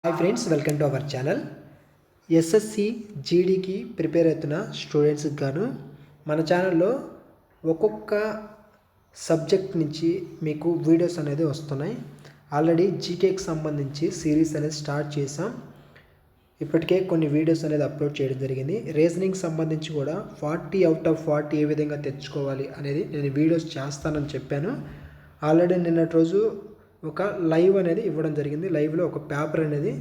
Hi friends, welcome to our channel. SSC జీడీకి prepare అవుతున్న స్టూడెంట్స్కి గాను మన ఛానల్లో ఒక్కొక్క సబ్జెక్ట్ నుంచి మీకు వీడియోస్ అనేది వస్తున్నాయి. ఆల్రెడీ జీకేకి సంబంధించి సిరీస్ అనేది స్టార్ట్ చేసాం. ఇప్పటికే కొన్ని వీడియోస్ అనేది అప్లోడ్ చేయడం జరిగింది. రీజనింగ్ సంబంధించి కూడా 40 అవుట్ ఆఫ్ 40 ఏ విధంగా తెచ్చుకోవాలి అనేది నేను వీడియోస్ చేస్తానని చెప్పాను. ఆల్రెడీ నిన్నటి రోజు ఒక లైవ్ అనేది ఇవ్వడం జరిగింది. లైవ్లో ఒక పేపర్ అనేది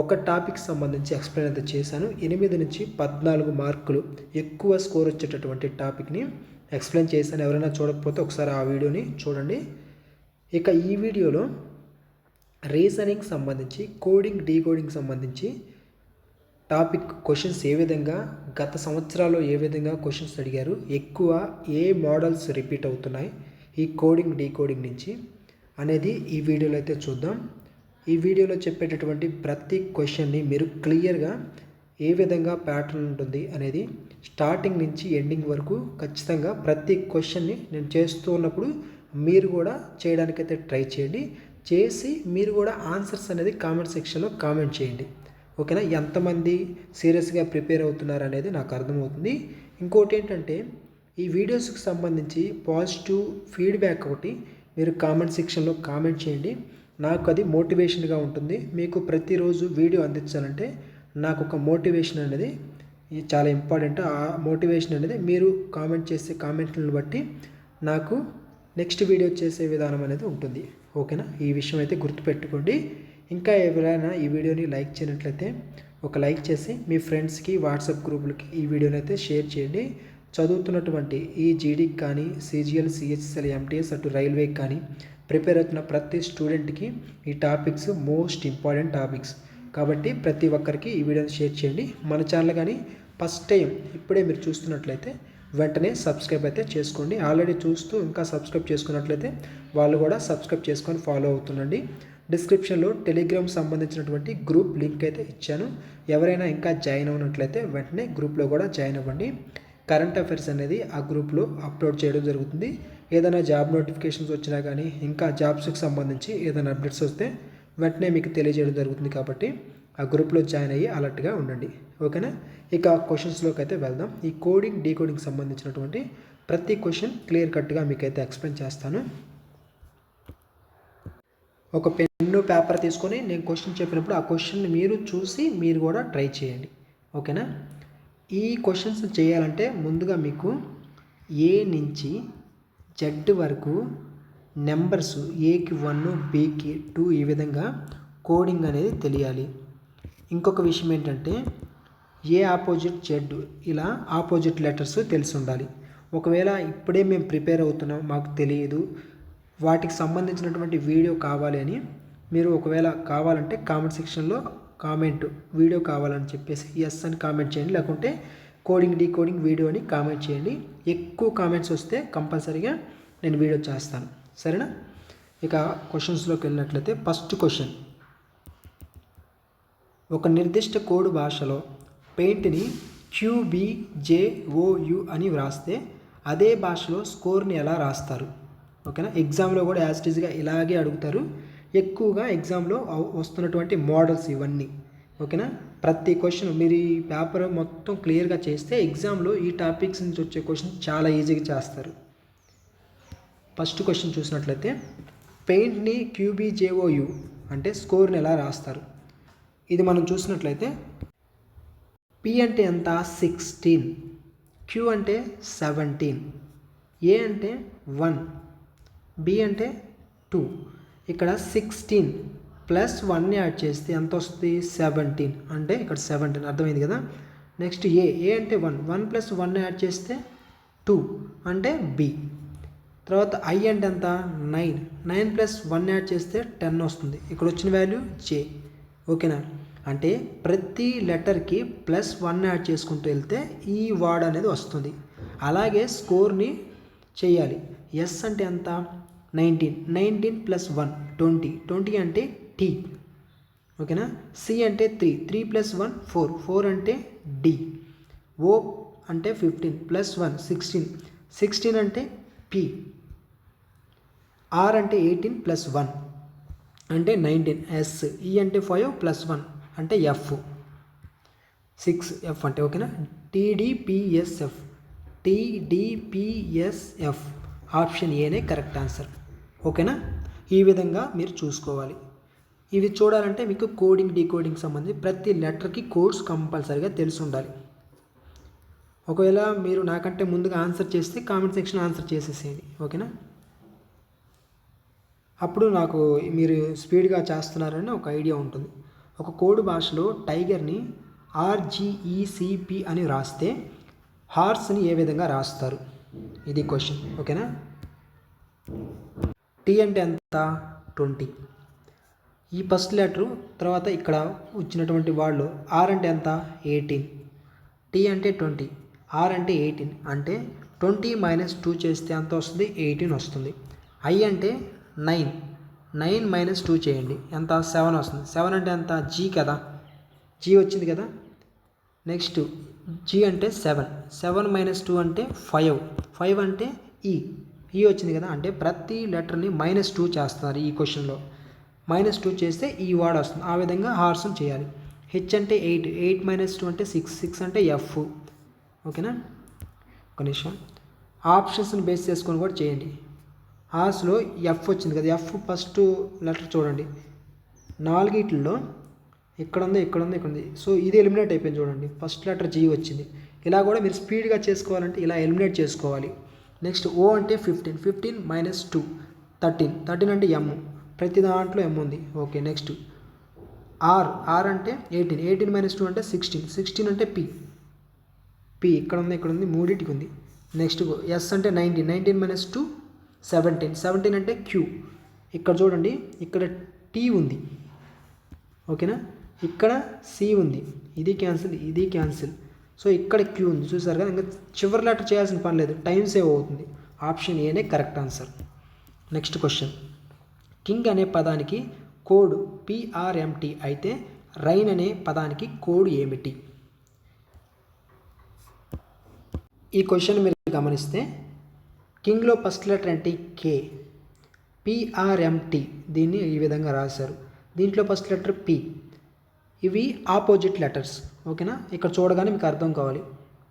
ఒక టాపిక్ సంబంధించి ఎక్స్ప్లెయిన్ అయితే చేశాను. 8 నుంచి 14 మార్కులు ఎక్కువ స్కోర్ వచ్చేటటువంటి టాపిక్ని ఎక్స్ప్లెయిన్ చేశాను. ఎవరైనా చూడకపోతే ఒకసారి ఆ వీడియోని చూడండి. ఇక ఈ వీడియోలో రీజనింగ్ సంబంధించి కోడింగ్ డీకోడింగ్ సంబంధించి టాపిక్ క్వశ్చన్స్ ఏ విధంగా గత సంవత్సరాల్లో ఏ విధంగా క్వశ్చన్స్ అడిగారు, ఎక్కువ ఏ మోడల్స్ రిపీట్ అవుతున్నాయి ఈ కోడింగ్ డీకోడింగ్ నుంచి అనేది ఈ వీడియోలో అయితే చూద్దాం. ఈ వీడియోలో చెప్పేటటువంటి ప్రతి క్వశ్చన్ని మీరు క్లియర్గా ఏ విధంగా ప్యాటర్న్ ఉంటుంది అనేది స్టార్టింగ్ నుంచి ఎండింగ్ వరకు ఖచ్చితంగా ప్రతి క్వశ్చన్ని నేను చేస్తూ ఉన్నప్పుడు మీరు కూడా చేయడానికైతే ట్రై చేయండి. చేసి మీరు కూడా ఆన్సర్స్ అనేది కామెంట్ సెక్షన్లో కామెంట్ చేయండి. ఓకేనా? ఎంతమంది సీరియస్గా ప్రిపేర్ అవుతున్నారు అనేది నాకు అర్థమవుతుంది. ఇంకోటి ఏంటంటే ఈ వీడియోస్కి సంబంధించి పాజిటివ్ ఫీడ్బ్యాక్ ఒకటి మీరు కామెంట్ సెక్షన్లో కామెంట్ చేయండి. నాకు అది మోటివేషన్గా ఉంటుంది. మీకు ప్రతిరోజు వీడియో అందించాలంటే నాకు ఒక మోటివేషన్ అనేది చాలా ఇంపార్టెంట్. ఆ మోటివేషన్ అనేది మీరు కామెంట్ చేసే కామెంట్లను బట్టి నాకు నెక్స్ట్ వీడియో చేసే విధానం అనేది ఉంటుంది. ఓకేనా? ఈ విషయం అయితే గుర్తుపెట్టుకోండి. ఇంకా ఎవరైనా ఈ వీడియోని లైక్ చేయనట్లయితే ఒక లైక్ చేసి మీ ఫ్రెండ్స్కి వాట్సాప్ గ్రూపులకి ఈ వీడియోని అయితే షేర్ చేయండి. చదువుతున్నటువంటి ఈ జీడీకి కానీ సిజిఎల్ సిహెచ్ఎస్ఎల్ ఎంటీఎస్ అటు రైల్వేకి కానీ ప్రిపేర్ అవుతున్న ప్రతి స్టూడెంట్కి ఈ టాపిక్స్ మోస్ట్ ఇంపార్టెంట్ టాపిక్స్ కాబట్టి ప్రతి ఒక్కరికి ఈ వీడియోని షేర్ చేయండి. మన ఛానల్ కానీ ఫస్ట్ టైం ఇప్పుడే మీరు చూస్తున్నట్లయితే వెంటనే సబ్స్క్రైబ్ అయితే చేసుకోండి. ఆల్రెడీ చూస్తూ ఇంకా సబ్స్క్రైబ్ చేసుకున్నట్లయితే వాళ్ళు కూడా సబ్స్క్రైబ్ చేసుకొని ఫాలో అవుతుండండి. డిస్క్రిప్షన్లో టెలిగ్రామ్ సంబంధించినటువంటి గ్రూప్ లింక్ అయితే ఇచ్చాను. ఎవరైనా ఇంకా జాయిన్ అవునట్లయితే వెంటనే గ్రూప్లో కూడా జాయిన్ అవ్వండి. కరెంట్ అఫైర్స్ అనేది ఆ గ్రూప్లో అప్లోడ్ చేయడం జరుగుతుంది. ఏదైనా జాబ్ నోటిఫికేషన్స్ వచ్చినా కానీ ఇంకా జాబ్స్కి సంబంధించి ఏదైనా అప్డేట్స్ వస్తే వెంటనే మీకు తెలియజేయడం జరుగుతుంది. కాబట్టి ఆ గ్రూప్లో జాయిన్ అయ్యి అలర్ట్గా ఉండండి. ఓకేనా? ఇక క్వశ్చన్స్లోకి అయితే వెళ్దాం. ఈ కోడింగ్ డీకోడింగ్ సంబంధించినటువంటి ప్రతి క్వశ్చన్ క్లియర్ కట్గా మీకైతే ఎక్స్ప్లెయిన్ చేస్తాను. ఒక పెన్ను పేపర్ తీసుకొని నేను క్వశ్చన్ చెప్పినప్పుడు ఆ క్వశ్చన్ని మీరు చూసి మీరు కూడా ట్రై చేయండి. ఓకేనా? ఈ క్వశ్చన్స్ చేయాలంటే ముందుగా మీకు ఏ నుంచి జెడ్ వరకు నెంబర్స్ ఏకి 1 బికి 2 ఈ విధంగా కోడింగ్ అనేది తెలియాలి. ఇంకొక విషయం ఏంటంటే ఏ ఆపోజిట్ జెడ్ ఇలా ఆపోజిట్ లెటర్స్ తెలిసి ఉండాలి. ఒకవేళ ఇప్పుడే మేము ప్రిపేర్ అవుతున్నాం, మాకు తెలియదు, వాటికి సంబంధించినటువంటి వీడియో కావాలి అని మీరు ఒకవేళ కావాలంటే కామెంట్ సెక్షన్లో కామెంట్ వీడియో కావాలని చెప్పేసి ఎస్ అని కామెంట్ చేయండి. లేకుంటే కోడింగ్ డీకోడింగ్ వీడియో అని కామెంట్ చేయండి. ఎక్కువ కామెంట్స్ వస్తే కంపల్సరీగా నేను వీడియో చేస్తాను. సరేనా? ఇక క్వశ్చన్స్లోకి వెళ్ళినట్లయితే ఫస్ట్ క్వశ్చన్, ఒక నిర్దిష్ట కోడ్ భాషలో పెయింట్ని QBJOU అని వ్రాస్తే అదే భాషలో స్కోర్ని ఎలా రాస్తారు? ఓకేనా? ఎగ్జామ్లో కూడా యాజ్ ఇట్ ఈజ్గా ఇలాగే అడుగుతారు. ఎక్కువగా ఎగ్జామ్లో వస్తున్నటువంటి మోడల్స్ ఇవన్నీ. ఓకేనా? ప్రతి క్వశ్చన్ మీరు ఈ పేపర్ మొత్తం క్లియర్గా చేస్తే ఎగ్జామ్లో ఈ టాపిక్స్ నుంచి వచ్చే క్వశ్చన్ చాలా ఈజీగా చేస్తారు. ఫస్ట్ క్వశ్చన్ చూసినట్లయితే పెయింట్ని QBJOU అంటే స్కోర్ని ఎలా రాస్తారు? ఇది మనం చూసినట్లయితే P అంటే ఎంత? 16, Q అంటే 17, A అంటే 1, B అంటే 2. ఇక్కడ 16 ప్లస్ 1 యాడ్ చేస్తే ఎంత వస్తుంది? 17. అంటే ఇక్కడ 17 అర్థమైంది కదా? నెక్స్ట్ ఏ అంటే 1 ప్లస్ 1 యాడ్ చేస్తే 2 అంటే B. తర్వాత I అంటే ఎంత? 9 ప్లస్ 1 యాడ్ చేస్తే 10 వస్తుంది. ఇక్కడ వచ్చిన వాల్యూ J. ఓకేనా? అంటే ప్రతి లెటర్కి ప్లస్ 1 యాడ్ చేసుకుంటూ వెళ్తే ఈ వర్డ్ అనేది వస్తుంది. అలాగే స్కోర్ని చేయాలి. ఎస్ అంటే ఎంత? 19 ప్లస్ 1 20 అంటే T. ఓకేనా? C అంటే 3 ప్లస్ 1 4 అంటే D. O అంటే 15 ప్లస్ 1 16 అంటే P. R అంటే 18 ప్లస్ 1. అంటే 19, ఎస్ ఈ అంటే 5 ప్లస్ 1 అంటే ఎఫ్ 6 ఎఫ్ అంటే ఓకేనా. టీడీపీఎస్ఎఫ్ ఆప్షన్ ఏనే కరెక్ట్ ఆన్సర్. ఓకేనా, ఈ విధంగా మీరు చూసుకోవాలి. ఇవి చూడాలంటే మీకు కోడింగ్ డీకోడింగ్ సంబంధించి ప్రతి లెటర్కి కోడ్స్ కంపల్సరీగా తెలిసి ఉండాలి. ఒకవేళ మీరు నాకంటే ముందుగా ఆన్సర్ చేస్తే కామెంట్ సెక్షన్ ఆన్సర్ చేసేసేయండి. ఓకేనా, అప్పుడు నాకు మీరు స్పీడ్గా చేస్తున్నారని ఒక ఐడియా ఉంటుంది. ఒక కోడ్ భాషలో టైగర్ని RGECP అని రాస్తే హార్స్ని ఏ విధంగా రాస్తారు, ఇది క్వశ్చన్. ఓకేనా, టీ అంటే ఎంత 20, ఈ ఫస్ట్ లెటరు తర్వాత ఇక్కడ వచ్చినటువంటి వాళ్ళు ఆర్ అంటే ఎంత 18, టీ అంటే 20, ఆర్ అంటే 18 అంటే 20 - 2 చేస్తే ఎంత వస్తుంది 18 వస్తుంది. ఐ అంటే 9 - 2 చేయండి ఎంత 7 వస్తుంది. 7 అంటే ఎంత జీ కదా, జీ వచ్చింది కదా. నెక్స్ట్ జీ అంటే 7 - 2 అంటే 5 అంటే ఈ వచ్చింది కదా. అంటే ప్రతి లెటర్ని -2 చేస్తున్నారు ఈ క్వశ్చన్లో. -2 చేస్తే ఈ వర్డ్ వస్తుంది. ఆ విధంగా హార్స్ని చేయాలి. హెచ్ అంటే 8 - 2 అంటే 6 అంటే ఎఫ్. ఓకేనా, ఒక నిమిషం. ఆప్షన్స్ని బేస్ చేసుకొని కూడా చేయండి. హార్స్లో ఎఫ్ వచ్చింది కదా, ఎఫ్ ఫస్ట్ లెటర్ చూడండి. 4 ఇక్కడ ఉంది. సో ఇది ఎలిమినేట్ అయిపోయింది చూడండి. ఫస్ట్ లెటర్ జీ వచ్చింది. ఇలా కూడా మీరు స్పీడ్గా చేసుకోవాలంటే ఇలా ఎలిమినేట్ చేసుకోవాలి. నెక్స్ట్ ఓ అంటే 15 - 2 13 అంటే ఎమ్, ప్రతి దాంట్లో ఎమ్ ఉంది. ఓకే, నెక్స్ట్ ఆర్ అంటే 18 - 2 అంటే 16 అంటే పి ఇక్కడ ఉంది మూడింటికి ఉంది. నెక్స్ట్ ఎస్ అంటే 19 - 2 17 అంటే క్యూ. ఇక్కడ చూడండి, ఇక్కడ టీ ఉంది. ఓకేనా, ఇక్కడ సి ఉంది, ఇది క్యాన్సిల్. సో ఇక్కడ క్యూ ఉంది, చూసారు కదా. ఇంకా చివరి లెటర్ చేయాల్సిన పని లేదు, టైం సేవ్ అవుతుంది. ఆప్షన్ ఏనే correct answer. Next question, king అనే పదానికి కోడ్ PRMT అయితే రైన్ అనే పదానికి కోడ్ ఏమిటి? ఈ క్వశ్చన్ మీరు గమనిస్తే కింగ్లో ఫస్ట్ లెటర్ అంటే K, PRMT దీన్ని ఈ విధంగా రాశారు. దీంట్లో ఫస్ట్ లెటర్ P, ఇవి ఆపోజిట్ లెటర్స్. ఓకేనా, ఇక్కడ చూడగానే మీకు అర్థం కావాలి.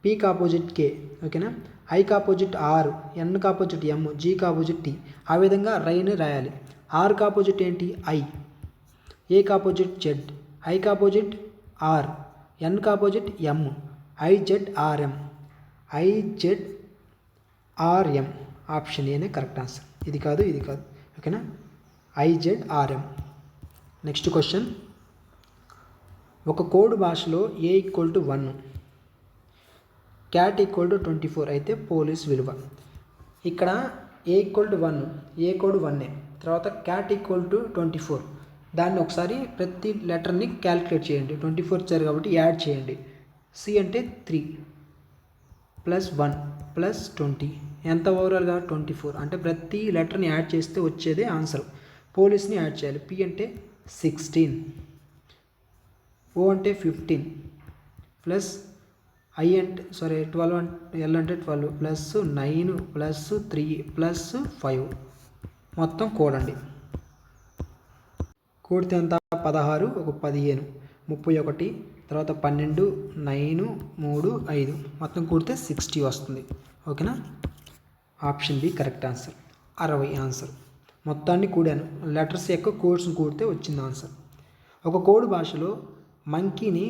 పీకి ఆపోజిట్ K, ఓకేనా, ఐకి ఆపోజిట్ R, ఎన్కి ఆపోజిట్ M, జీకి ఆపోజిట్ T. ఆ విధంగా రైన్ రాయాలి. ఆర్కి ఆపోజిట్ ఏంటి I, ఏకి ఆపోజిట్ Z, ఐకి ఆపోజిట్ R, ఎన్కి ఆపోజిట్ M, IZRM. ఆప్షన్ ఏనే కరెక్ట్ ఆన్సర్. ఇది కాదు. ఓకేనా, IZRM. నెక్స్ట్ క్వశ్చన్, ఒక కోడ్ భాషలో A = 1, క్యాట్ = 24 అయితే పోలీస్ విలువ. ఇక్కడ A = 1, ఏ కోడ్ 1, తర్వాత క్యాట్ = 24. దాన్ని ఒకసారి ప్రతి లెటర్ని క్యాలిక్యులేట్ చేయండి. 24 ఇచ్చారు కాబట్టి యాడ్ చేయండి. సి అంటే 3 + 1 + 20 ఎంత ఓవరాల్గా 24. అంటే ప్రతి లెటర్ని యాడ్ చేస్తే వచ్చేదే ఆన్సర్. పోలీస్ని యాడ్ చేయాలి. పి అంటే 16, ఓ అంటే 15 ప్లస్ ఐ అంటే 12 ఎల్ అంటే 12 ప్లస్ 9 ప్లస్ 3 ప్లస్ 5 మొత్తం కూడండి. కూడితే ఎంత 16, 15, 31, తర్వాత 12, 9, 3, 5 మొత్తం కూడితే 60 వస్తుంది. ఓకేనా, option B correct answer. 60 answer. మొత్తాన్ని కూడాను, లెటర్స్ యొక్క కోడ్స్ని కూడితే వచ్చింది ఆన్సర్. ఒక కోడ్ భాషలో మంకీని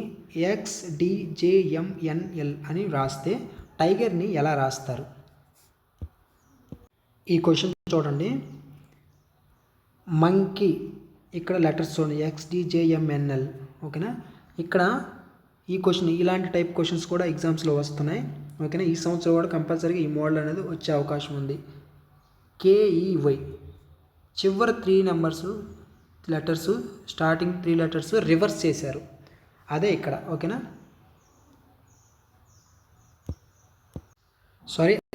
XDJMNL అని రాస్తే టైగర్ని ఎలా రాస్తారు? ఈ క్వశ్చన్ చూడండి. మంకీ ఇక్కడ లెటర్స్ చూడండి XDJMNL. ఓకేనా, ఇక్కడ ఈ క్వశ్చన్ ఇలాంటి టైప్ క్వశ్చన్స్ కూడా ఎగ్జామ్స్లో వస్తున్నాయి. ఓకేనా, ఈ సంవత్సరం కూడా కంపల్సరీగా ఈ మోడల్ అనేది వచ్చే అవకాశం ఉంది. KEY చివరి 3 numbers letters, starting 3 letters reverse చేశారు. అదే ఇక్కడ. ఓకేనా,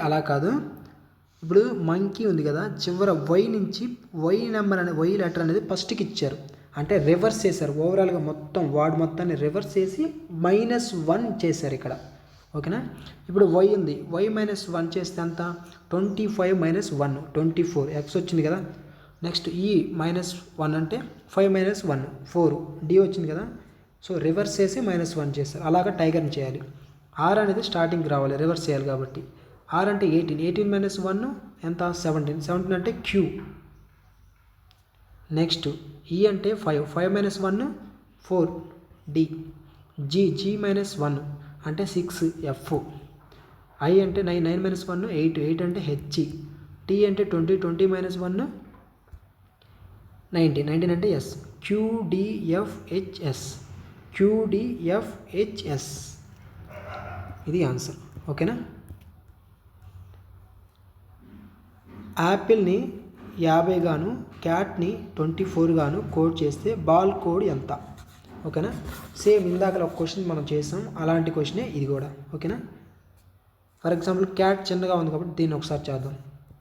అలా కాదు. ఇప్పుడు మంకీ ఉంది కదా, చివర వై నుంచి వై లెటర్ అనేది ఫస్ట్కి ఇచ్చారు. అంటే రివర్స్ చేశారు. ఓవరాల్గా మొత్తం వార్డ్ మొత్తాన్ని రివర్స్ చేసి -1 చేశారు ఇక్కడ. ఓకేనా, ఇప్పుడు వై ఉంది, y - 1 చేస్తే ఎంత 25 - 1 24. ఎక్స్ వచ్చింది కదా, నెక్స్ట్ ఈ -1 అంటే 5 - 1 4 డి వచ్చింది కదా. సో రివర్స్ చేసి -1 చేస్తారు. అలాగా టైగర్ని చేయాలి. ఆర్ అనేది స్టార్టింగ్కి రావాలి, రివర్స్ చేయాలి కాబట్టి. ఆర్ అంటే 18, 18 - 1 ఎంత 17, 17 అంటే క్యూ. నెక్స్ట్ ఈ అంటే 5, 5 - 1 4 డి. జీ -1 అంటే 6 ఎఫ్. ఐ అంటే 9, 9 - 1 8, 8 అంటే హెచ్. టీ అంటే 20, 20 - 1 19, 19 అంటే ఎస్. QDFHS, QDFHS ఇది ఆన్సర్. ఓకేనా. యాపిల్ని 50 గాను క్యాట్ని 24 గాను కోడ్ చేస్తే బాల్ కోడ్ ఎంత? ఓకేనా. సేమ్ ఇందాక ఒక క్వశ్చన్ మనం చేసాం, అలాంటి క్వశ్చనే ఇది కూడా. ఓకేనా. ఫర్ ఎగ్జాంపుల్ క్యాట్ చిన్నగా ఉంది కాబట్టి దీన్ని ఒకసారి చేద్దాం.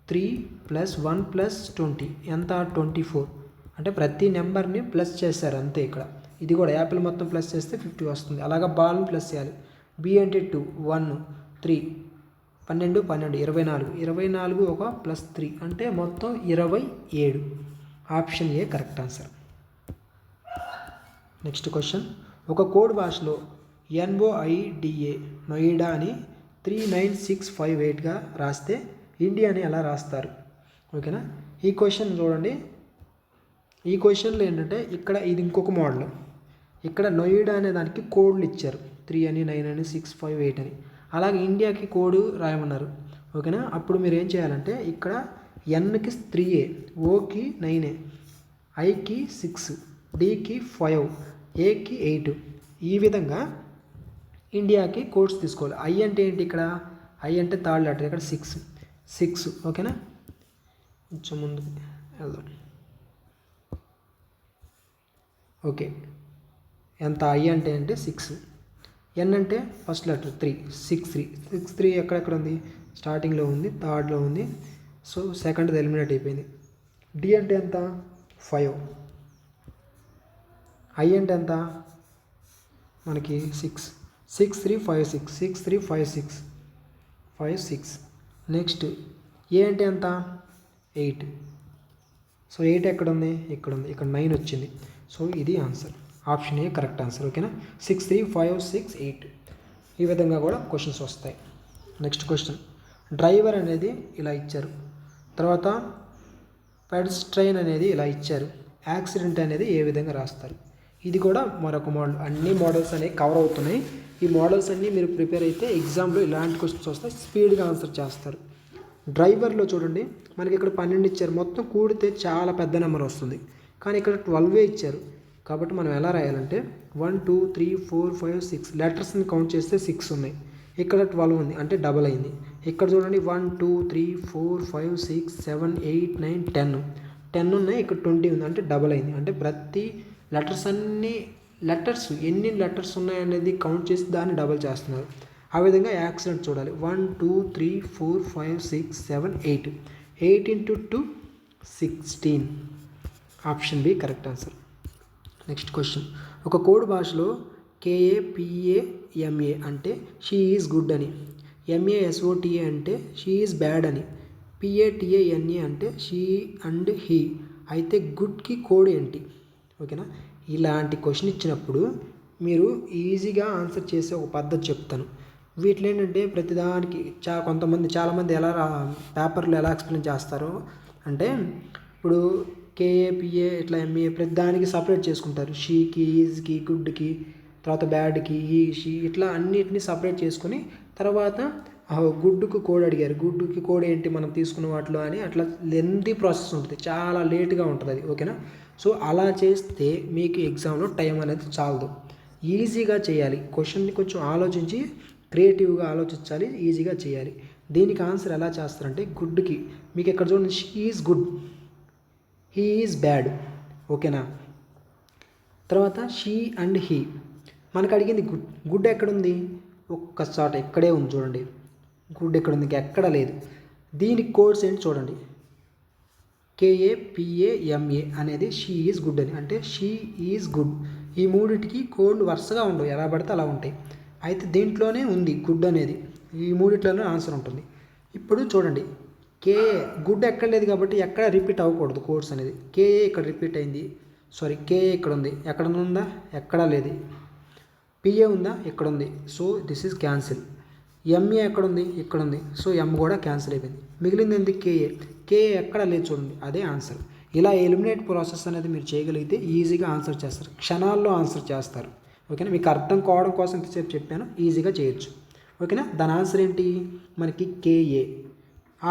3 + 1 + 20 ఎంత 24. అంటే ప్రతి నెంబర్ని ప్లస్ చేశారు అంతే. ఇక్కడ ఇది కూడా యాపిల్ మొత్తం ప్లస్ చేస్తే 50 వస్తుంది. అలాగా బాల్ని ప్లస్ చేయాలి. బి అంటే 2, 1, 3 12, 12 24, 24 ఒక +3 అంటే మొత్తం 27. Option A correct answer. Next question. ఒక కోడ్ భాషలో NOIDA నోయిడా అని 39658గా రాస్తే ఇండియాని ఎలా రాస్తారు? ఓకేనా. ఈ క్వశ్చన్ చూడండి. ఈ క్వశ్చన్లో ఏంటంటే ఇక్కడ ఇది ఇంకొక మోడల్. ఇక్కడ నోయిడా అనే దానికి కోడ్లు ఇచ్చారు, 3 అని 9 అని 6 5 8 అని. అలాగే ఇండియాకి కోడ్ రాయమన్నారు. ఓకేనా. అప్పుడు మీరు ఏం చేయాలంటే ఇక్కడ ఎన్కి 3A, ఓకి 9A, ఐకి 6, డికి 5, ఏకి 8. ఈ విధంగా ఇండియాకి కోడ్స్ తీసుకోవాలి. ఐ అంటే ఏంటి? ఇక్కడ ఐ అంటే థర్డ్ లెటర్, ఇక్కడ 6. ఓకేనా. కొంచెం ముందుకు వెళ్దాం. ఓకే. ఎంత ఐ అంటే 6, ఎన్ అంటే ఫస్ట్ లెటర్ 3, 6 3 ఎక్కడెక్కడ ఉంది? స్టార్టింగ్లో ఉంది, థర్డ్లో ఉంది. సో సెకండ్ ఎలిమినేట్ అయిపోయింది. డి అంటే ఎంత? 5. ఐ అంటే ఎంత మనకి? 6 3 5 6, 6 3 5 6 5 6. నెక్స్ట్ ఏ అంటే ఎంత? 8. సో 8 ఎక్కడ ఉంది? ఇక్కడ ఉంది. ఇక్కడ 9 వచ్చింది. సో ఇది answer. Option A correct answer. ఓకేనా. 6 3 5 6 8 ఈ విధంగా కూడా క్వశ్చన్స్ వస్తాయి. Next question. డ్రైవర్ అనేది ఇలా ఇచ్చారు, తర్వాత పెడస్ట్రైన్ అనేది ఇలా ఇచ్చారు, యాక్సిడెంట్ అనేది ఏ విధంగా రాస్తారు? ఇది కూడా మరొక మోడల్. అన్ని మోడల్స్ అనేవి కవర్ అవుతున్నాయి. ఈ మోడల్స్ అన్నీ మీరు ప్రిపేర్ అయితే ఎగ్జామ్లో ఇలాంటి క్వశ్చన్స్ వస్తాయి, స్పీడ్గా ఆన్సర్ చేస్తారు. డ్రైవర్లో చూడండి, మనకి ఇక్కడ 12 ఇచ్చారు, మొత్తం కూడితే చాలా పెద్ద నెంబర్ వస్తుంది. కానీ ఇక్కడ 12 ఇచ్చారు. కాబట్టి మనం ఎలా రాయాలంటే 1 2 3 4 5 6 లెటర్స్ని కౌంట్ చేస్తే 6 ఉన్నాయి. ఇక్కడ 12 ఉంది అంటే డబల్ అయింది. ఇక్కడ చూడండి 1 2 3 4 5 6 7 8 9 10 ఉన్నాయి. ఇక్కడ 20 ఉంది అంటే డబల్ అయింది. అంటే ప్రతి లెటర్స్ ఎన్ని లెటర్స్ ఉన్నాయనేది కౌంట్ చేసి దాన్ని డబల్ చేస్తున్నారు. ఆ విధంగా యాక్సిడెంట్ చూడాలి. 1 2 3 4 5 6 7 8 8 × 2 16. Option B correct answer. Next question. ఒక కోడ్ భాషలో KAPAMA అంటే షీ ఈజ్ గుడ్ అని, MASOTA అంటే షీ ఈజ్ బ్యాడ్ అని, PATANA అంటే షీ అండ్ హీ. అయితే గుడ్కి కోడ్ ఏంటి? ఓకేనా. ఇలాంటి క్వశ్చన్ ఇచ్చినప్పుడు మీరు ఈజీగా ఆన్సర్ చేసే ఒక పద్ధతి చెప్తాను. వీటిలో ఏంటంటే ప్రతిదానికి చాలామంది ఎలా పేపర్లో ఎలా ఎక్స్ప్లెయిన్ చేస్తారో అంటే, ఇప్పుడు KAPA ఇట్లా MA ప్రతిదానికి సపరేట్ చేసుకుంటారు. షీకి, ఈజ్కి, గుడ్కి, తర్వాత బ్యాడ్కి, ఈ షీ ఇట్లా అన్నిటిని సపరేట్ చేసుకొని తర్వాత గుడ్డుకు కోడ్ అడిగారు, గుడ్డుకి కోడ్ ఏంటి మనం తీసుకున్న వాటిలో అని, అట్లా లెంతీ ప్రాసెస్ ఉంటుంది, చాలా లేట్గా ఉంటుంది అది. ఓకేనా. సో అలా చేస్తే మీకు ఎగ్జామ్లో టైం అనేది చాలదు. ఈజీగా చేయాలి. క్వశ్చన్ని కొంచెం ఆలోచించి క్రియేటివ్గా ఆలోచించాలి, ఈజీగా చేయాలి. దీనికి ఆన్సర్ ఎలా చేస్తారంటే, గుడ్కి మీకు ఇక్కడ చూడండి, she is good, he is bad. ఓకేనా. తర్వాత షీ అండ్ హీ మనకు అడిగింది గుడ్ ఎక్కడుంది? ఒక్క చోట ఇక్కడే ఉంది చూడండి. గుడ్ ఎక్కడ ఉంది? ఎక్కడ లేదు. దీనికి కోడ్స్ ఏంటి చూడండి. KAPAMA అనేది షీ ఈజ్ గుడ్ అని, అంటే షీ ఈజ్ గుడ్. ఈ మూడిటికి కోడ్లు వరుసగా ఉండవు, ఎలా పడితే అలా ఉంటాయి. అయితే దీంట్లోనే ఉంది గుడ్ అనేది, ఈ మూడిట్లోనే ఆన్సర్ ఉంటుంది. ఇప్పుడు చూడండి, కేఏ గుడ్ ఎక్కడ లేదు కాబట్టి ఎక్కడ రిపీట్ అవ్వకూడదు కోడ్స్ అనేది. కేఏ ఇక్కడ రిపీట్ అయింది, సారీ కేఏ ఇక్కడ ఉంది, ఎక్కడ ఉందా, ఎక్కడా లేదు. పిఏ ఉందా, ఇక్కడ ఉంది, so this is cancel. MA ఎక్కడ ఉంది, ఇక్కడ ఉంది, సో ఎం కూడా క్యాన్సిల్ అయిపోయింది. మిగిలింది ఏంటి, కేఏ. కేఏ ఎక్కడ లేదు చూడండి, అదే ఆన్సర్. ఇలా ఎలిమినేట్ ప్రాసెస్ అనేది మీరు చేయగలిగితే ఈజీగా ఆన్సర్ చేస్తారు, క్షణాల్లో ఆన్సర్ చేస్తారు. ఓకేనా, మీకు అర్థం కావడం కోసం ఇంతసేపు చెప్పాను, ఈజీగా చేయొచ్చు. ఓకేనా, దాని ఆన్సర్ ఏంటి మనకి KA.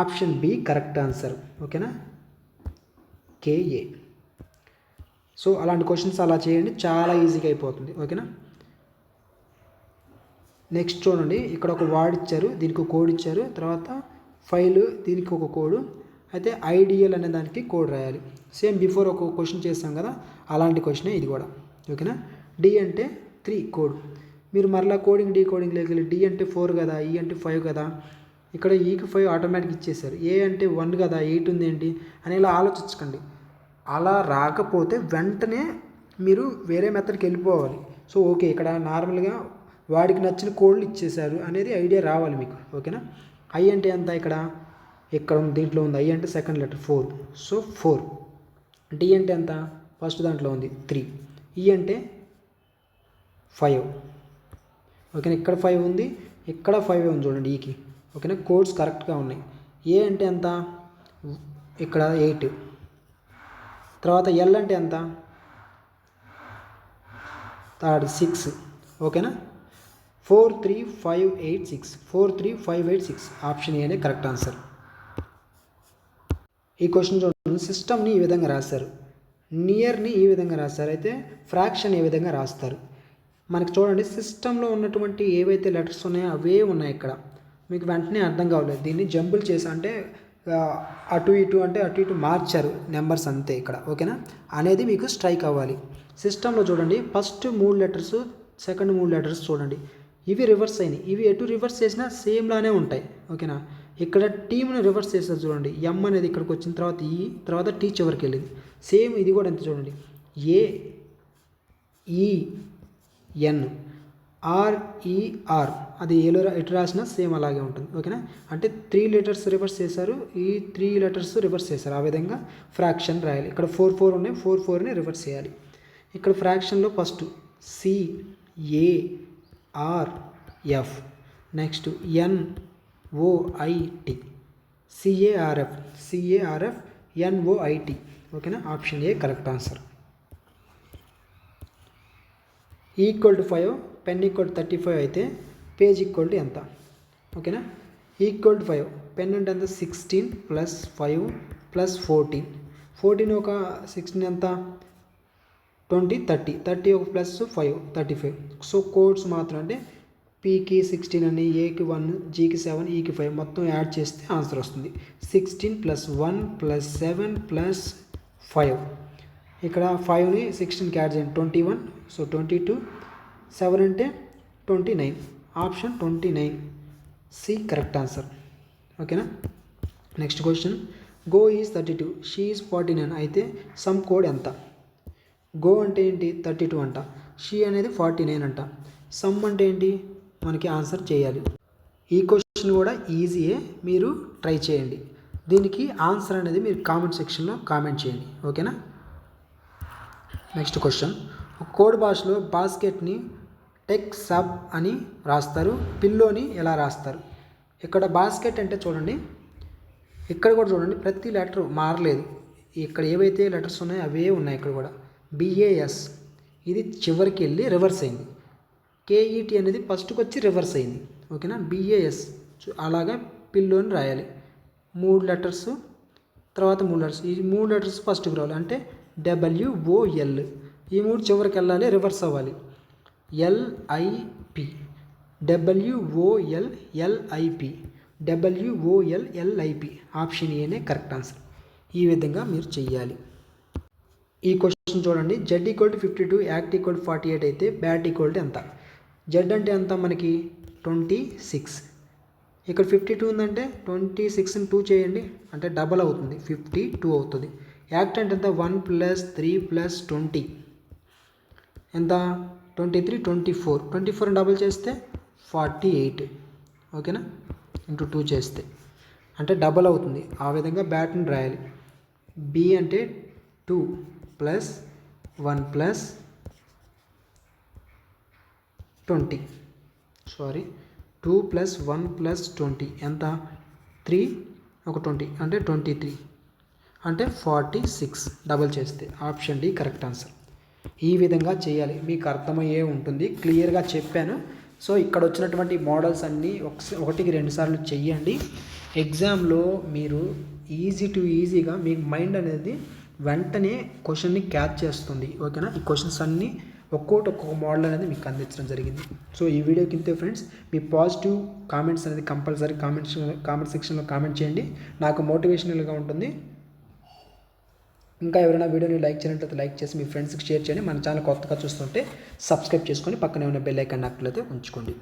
Option B correct answer. ఓకేనా, కేఏ. సో అలాంటి క్వశ్చన్స్ అలా చేయండి, చాలా ఈజీగా అయిపోతుంది. ఓకేనా, నెక్స్ట్ చూడండి, ఇక్కడ ఒక వర్డ్ ఇచ్చారు, దీనికి ఒక కోడ్ ఇచ్చారు, తర్వాత ఫైల్, దీనికి ఒక కోడ్. అయితే ఐడియల్ అనే దానికి కోడ్ రాయాలి. సేమ్ బిఫోర్ ఒక క్వశ్చన్ చేస్తాం కదా, అలాంటి క్వశ్చనే ఇది కూడా. ఓకేనా, డి అంటే 3 కోడ్. మీరు మరలా కోడింగ్ డీ కోడింగ్ లేకెళ్ళి డి అంటే 4 కదా, ఈ అంటే 5 కదా, ఇక్కడ ఈకి 5 ఆటోమేటిక్ ఇచ్చేసారు. ఏ అంటే 1 కదా, 8 ఉంది ఏంటి అని ఇలా ఆలోచించకండి. అలా రాకపోతే వెంటనే మీరు వేరే మెథడ్కి వెళ్ళిపోవాలి. సో ఓకే, ఇక్కడ నార్మల్గా వాడికి నచ్చిన కోడ్లు ఇచ్చేసారు అనేది ఐడియా రావాలి మీకు. ఓకేనా, ఐ అంటే ఎంత, ఇక్కడ దీంట్లో ఉంది, ఐ అంటే సెకండ్ లెటర్ 4, సో 4. డి అంటే ఎంత, ఫస్ట్ దాంట్లో ఉంది 3. ఈ అంటే 5. ఓకేనా, ఇక్కడ 5 ఉంది, ఇక్కడ 5 ఉంది చూడండి ఈకి. ఓకేనా, కోడ్స్ కరెక్ట్గా ఉన్నాయి. ఏ అంటే ఎంత, ఇక్కడ 8. తర్వాత ఎల్ అంటే ఎంత, థర్డ్ 6. ఓకేనా, 4 3 5 8 6, 4 3 5 8 6, ఆప్షన్ ఏనే కరెక్ట్ ఆన్సర్. ఈ క్వశ్చన్ చూడండి, సిస్టమ్ని ఈ విధంగా రాస్తారు, నియర్ని ఈ విధంగా రాస్తారు, అయితే ఫ్రాక్షన్ ఏ విధంగా రాస్తారు. మనకి చూడండి, సిస్టంలో ఉన్నటువంటి ఏవైతే లెటర్స్ ఉన్నాయో అవే ఉన్నాయి ఇక్కడ. మీకు వెంటనే అర్థం కావలేదు, దీన్ని జంబుల్ చేసి అంటే అటు ఇటు మార్చారు నెంబర్స్ అంతే ఇక్కడ. ఓకేనా, అనేది మీకు స్ట్రైక్ అవ్వాలి. సిస్టంలో చూడండి, ఫస్ట్ 3 లెటర్స్, సెకండ్ 3 లెటర్స్ చూడండి, ఇవి రివర్స్ అయినాయి. ఇవి ఎటు రివర్స్ చేసినా సేమ్ లానే ఉంటాయి. ఓకేనా, ఇక్కడ టీమ్ని రివర్స్ చేస్తారు చూడండి, ఎం అనేది ఇక్కడికి వచ్చిన తర్వాత ఈ, తర్వాత టీ చివరికి వెళ్ళింది. సేమ్ ఇది కూడా ఎంత చూడండి, ఏ ఈ ఎన్ ఆర్ఈఆర్, అది ఏలో ఎటు రాసినా సేమ్ అలాగే ఉంటుంది. ఓకేనా, అంటే 3 లెటర్స్ రివర్స్ చేశారు, ఈ 3 లెటర్స్ రివర్స్ చేశారు. ఆ విధంగా ఫ్రాక్షన్ రాయాలి. ఇక్కడ 4 4 ఉన్నాయి, 4 4ని రివర్స్ చేయాలి. ఇక్కడ ఫ్రాక్షన్లో first CARF, next NOIT, CARF NOIT. ఓకేనా, option A correct answer. Equal to 5, pen equal to 35 అయితే పేజ్ ఈక్వల్ టు ఎంత. ఓకేనా, ఈక్వల్ టు 5, పెన్ అంటే ఎంత, 16 + 5 + 14. 14 ఒక 16 ఎంత, 20 30, 30 ఒక +5 35. సో కోడ్స్ మాత్రం అంటే పీకి 16 అని, ఏకి 1, జీకి 7, ఈకి 5 మొత్తం యాడ్ చేస్తే ఆన్సర్ వస్తుంది. 16 + 1 + 7 + 5. ఇక్కడ 5ని 16కి యాడ్ చేయండి, 21, సో 22. 7 అంటే 29, ఆప్షన్ 29 సి కరెక్ట్ ఆన్సర్. ఓకేనా, next question, go is 32, she is 49 అయితే సమ్ కోడ్ ఎంత. గో అంటే ఏంటి, 32 అంట, షీ అనేది 49 అంట, సమ్ అంటే ఏంటి మనకి ఆన్సర్ చేయాలి. ఈ క్వశ్చన్ కూడా ఈజీయే, మీరు ట్రై చేయండి. దీనికి ఆన్సర్ అనేది మీరు కామెంట్ సెక్షన్లో కామెంట్ చేయండి. ఓకేనా, నెక్స్ట్ క్వశ్చన్, కోడ్ భాషలో బాస్కెట్ని టెక్ సబ్ అని రాస్తారు, పిల్లోని ఎలా రాస్తారు. ఇక్కడ బాస్కెట్ అంటే చూడండి, ఇక్కడ కూడా చూడండి, ప్రతి లెటర్ మారలేదు. ఇక్కడ ఏవైతే లెటర్స్ ఉన్నాయో అవే ఉన్నాయి ఇక్కడ కూడా. BAS ఇది చివరికి వెళ్ళి రివర్స్ అయింది. KET అనేది ఫస్ట్కి వచ్చి రివర్స్ అయింది. ఓకేనా, BAS అలాగా పిల్లోని రాయాలి. 3 లెటర్స్, తర్వాత 3 లెటర్స్, ఈ 3 లెటర్స్ ఫస్ట్కి రావాలి, అంటే WOL, ఈ 3 చివరికి వెళ్ళాలి, రివర్స్ అవ్వాలి. LIP, WOLLIP, ఆప్షన్ ఏనే కరెక్ట్ ఆన్సర్. ఈ విధంగా మీరు చెయ్యాలి. ఈ క్వశ్చన్ చూడండి, Z = 52, యాక్ట్ = 48 అయితే బ్యాట్ = ఎంత. Z అంటే ఎంత మనకి 26, ఇక్కడ 52 ఉందంటే 26ని 2 చేయండి, అంటే డబల్ అవుతుంది, 52 అవుతుంది. యాక్ట్ అంటే ఎంత, 1 + 3 + 20 ఎంత, 23 24, 24ని డబల్ చేస్తే 48. ఓకేనా, ఇంటూ 2 చేస్తే అంటే డబల్ అవుతుంది, ఆ విధంగా బ్యాట్ని రాయాలి. బి అంటే 2 + 1 + 20 2 + 1 + 20 ఎంత? 3 ఒక 20 అంటే 23 అంటే 46 డబల్ చేస్తే. Option D correct answer. ఈ విధంగా చేయాలి, మీకు అర్థమయ్యే ఉంటుంది, క్లియర్గా చెప్పాను. సో ఇక్కడ వచ్చినటువంటి మోడల్స్ అన్నీ ఒకటికి 2 సార్లు చెయ్యండి. ఎగ్జామ్లో మీరు ఈజీగా మీ మైండ్ అనేది వెంటనే క్వశ్చన్ని క్యాచ్ చేస్తుంది. ఓకేనా? ఈ క్వశ్చన్స్ అన్నీ ఒక్కొక్క మోడల్ అనేది మీకు అందించడం జరిగింది. సో ఈ వీడియోకి ఇంతే ఫ్రెండ్స్. మీ పాజిటివ్ కామెంట్స్ అనేది కంపల్సరీ కామెంట్ సెక్షన్లో కామెంట్ చేయండి, నాకు మోటివేషనల్గా ఉంటుంది. ఇంకా ఎవరైనా వీడియోని లైక్ చేయనట్లయితే లైక్ చేసి మీ ఫ్రెండ్స్కి షేర్ చేయండి. మన ఛానల్ కొత్తగా చూస్తుంటే సబ్స్క్రైబ్ చేసుకొని పక్కనే ఉన్న బెల్ ఐకాన్ యాక్టివేట్ ఉంచుకోండి.